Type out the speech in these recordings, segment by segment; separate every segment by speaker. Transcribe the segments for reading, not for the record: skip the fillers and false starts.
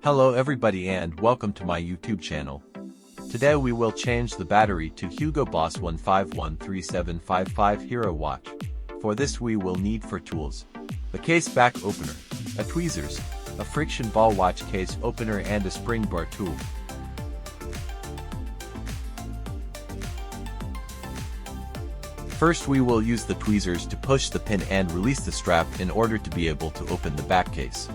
Speaker 1: Hello everybody and welcome to my YouTube channel. Today we will change the battery to HUGO BOSS 1513755 Hero watch. For this we will need for tools: a case back opener, a tweezers, a friction ball watch case opener and a spring bar tool. First we will use the tweezers to push the pin and release the strap in order to be able to open the back case.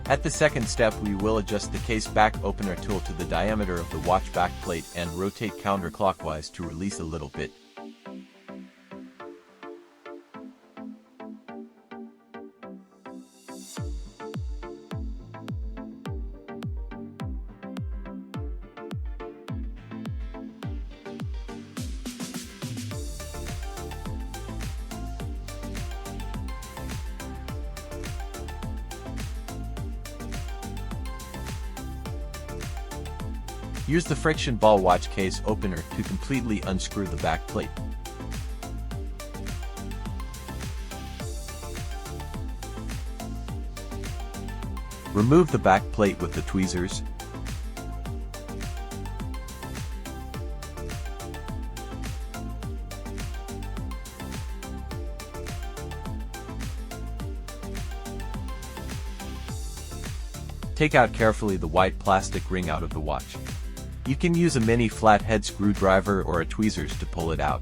Speaker 1: At the second step we will adjust the case back opener tool to the diameter of the watch back plate and rotate counterclockwise to release a little bit. Use the friction ball watch case opener to completely unscrew the back plate. Remove the back plate with the tweezers. Take out carefully the white plastic ring out of the watch. You can use a mini flathead screwdriver or a tweezers to pull it out.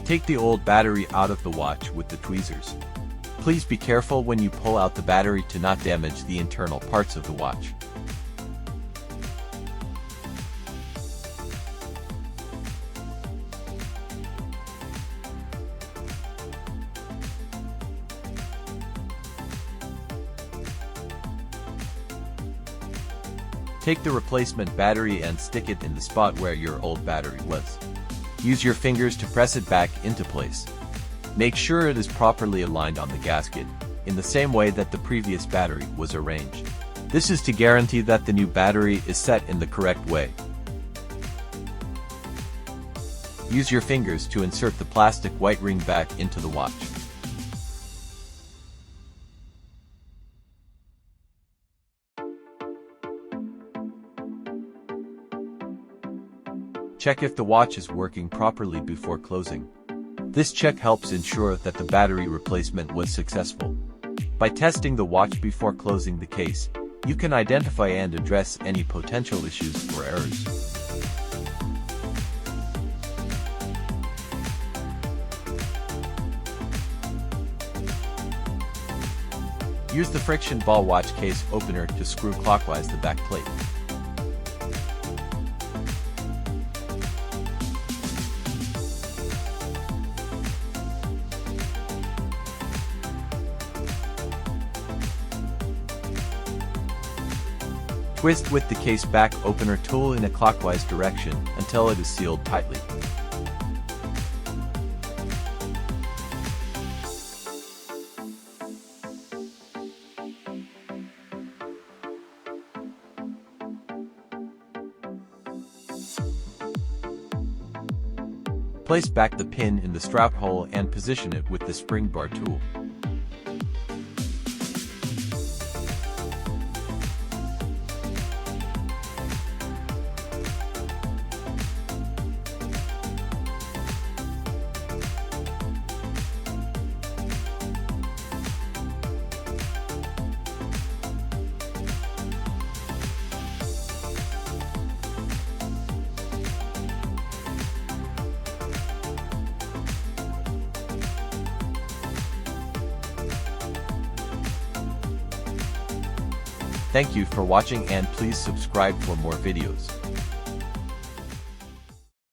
Speaker 1: Take the old battery out of the watch with the tweezers. Please be careful when you pull out the battery to not damage the internal parts of the watch. Take the replacement battery and stick it in the spot where your old battery was. Use your fingers to press it back into place. Make sure it is properly aligned on the gasket, in the same way that the previous battery was arranged. This is to guarantee that the new battery is set in the correct way. Use your fingers to insert the plastic white ring back into the watch. Check if the watch is working properly before closing. This check helps ensure that the battery replacement was successful. By testing the watch before closing the case, you can identify and address any potential issues or errors. Use the friction ball watch case opener to screw clockwise the back plate. Twist with the case back opener tool in a clockwise direction until it is sealed tightly. Place back the pin in the strap hole and position it with the spring bar tool. Thank you for watching and please subscribe for more videos.